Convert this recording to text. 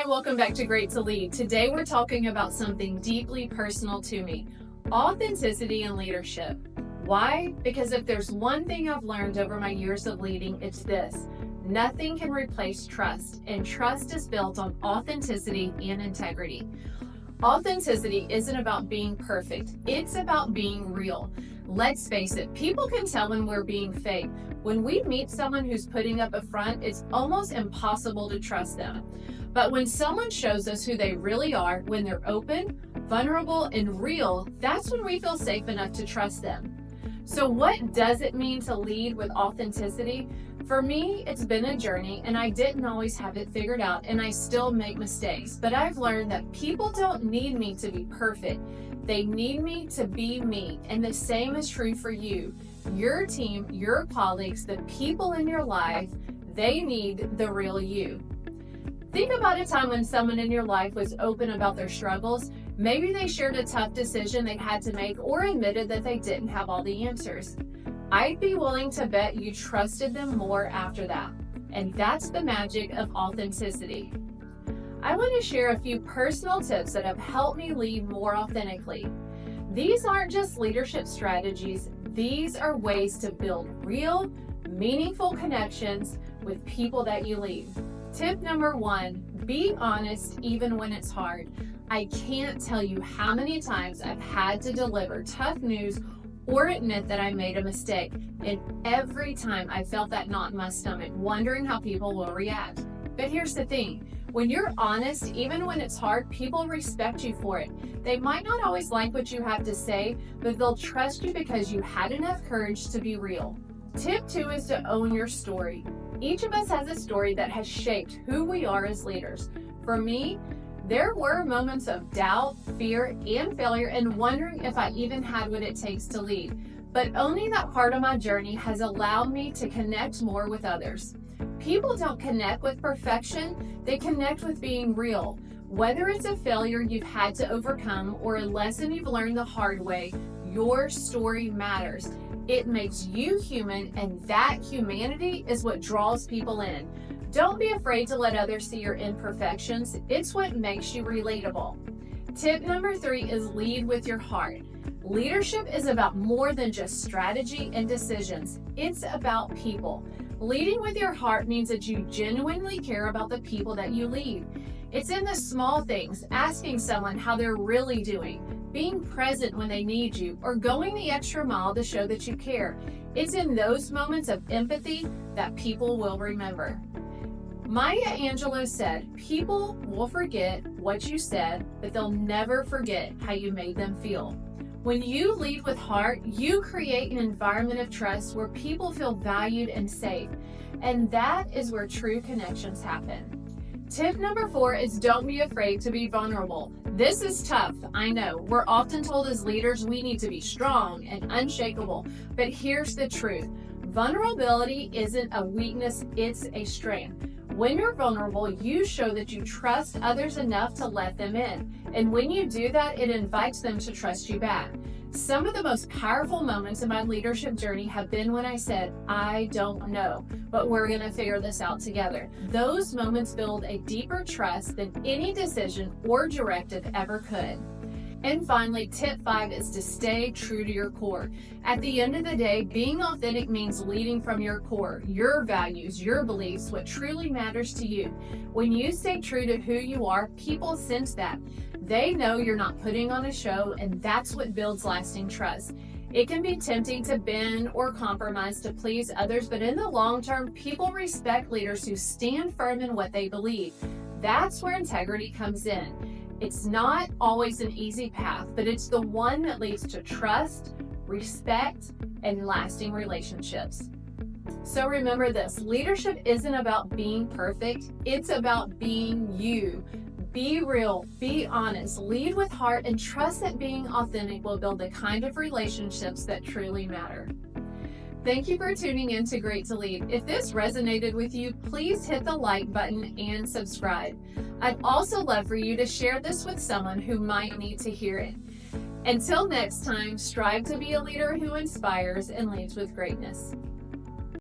Hi, welcome back to Great to Lead. Today we're talking about something deeply personal to me, authenticity in leadership. Why? Because if there's one thing I've learned over my years of leading, it's this: nothing can replace trust, and trust is built on authenticity and integrity. Authenticity isn't about being perfect, it's about being real. Let's face it, people can tell when we're being fake. When we meet someone who's putting up a front, it's almost impossible to trust them. But when someone shows us who they really are, when they're open, vulnerable, and real, that's when we feel safe enough to trust them. So what does it mean to lead with authenticity? For me, it's been a journey, and I didn't always have it figured out, and I still make mistakes. But I've learned that people don't need me to be perfect. They need me to be me, and the same is true for you. Your team, your colleagues, the people in your life, they need the real you. Think about a time when someone in your life was open about their struggles. Maybe they shared a tough decision they had to make or admitted that they didn't have all the answers. I'd be willing to bet you trusted them more after that. And that's the magic of authenticity. I want to share a few personal tips that have helped me lead more authentically. These aren't just leadership strategies. These are ways to build real, meaningful connections with people that you lead. Tip number 1, be honest even when it's hard. I can't tell you how many times I've had to deliver tough news or admit that I made a mistake. And every time I felt that knot in my stomach, wondering how people will react. But here's the thing, when you're honest, even when it's hard, people respect you for it. They might not always like what you have to say, but they'll trust you because you had enough courage to be real. Tip 2 is to own your story. Each of us has a story that has shaped who we are as leaders. For me, there were moments of doubt, fear, and failure, and wondering if I even had what it takes to lead. But owning that part of my journey has allowed me to connect more with others. People don't connect with perfection, they connect with being real. Whether it's a failure you've had to overcome or a lesson you've learned the hard way, your story matters. It makes you human, and that humanity is what draws people in. Don't be afraid to let others see your imperfections. It's what makes you relatable. Tip number 3 is lead with your heart. Leadership is about more than just strategy and decisions. It's about people. Leading with your heart means that you genuinely care about the people that you lead. It's in the small things, asking someone how they're really doing, being present when they need you, or going the extra mile to show that you care. It's in those moments of empathy that people will remember. Maya Angelou said, "People will forget what you said, but they'll never forget how you made them feel." When you lead with heart, you create an environment of trust where people feel valued and safe. And that is where true connections happen. Tip number 4 is don't be afraid to be vulnerable. This is tough, I know. We're often told as leaders we need to be strong and unshakable. But here's the truth. Vulnerability isn't a weakness, it's a strength. When you're vulnerable, you show that you trust others enough to let them in. And when you do that, it invites them to trust you back. Some of the most powerful moments in my leadership journey have been when I said, "I don't know, but we're going to figure this out together." Those moments build a deeper trust than any decision or directive ever could. And finally, tip 5 is to stay true to your core. At the end of the day, being authentic means leading from your core, your values, your beliefs, what truly matters to you. When you stay true to who you are, people sense that. They know you're not putting on a show, and that's what builds lasting trust. It can be tempting to bend or compromise to please others, but in the long term, people respect leaders who stand firm in what they believe. That's where integrity comes in. It's not always an easy path, but it's the one that leads to trust, respect, and lasting relationships. So remember this, leadership isn't about being perfect, it's about being you. Be real, be honest, lead with heart, and trust that being authentic will build the kind of relationships that truly matter. Thank you for tuning in to Great to Lead. If this resonated with you, please hit the like button and subscribe. I'd also love for you to share this with someone who might need to hear it. Until next time, strive to be a leader who inspires and leads with greatness.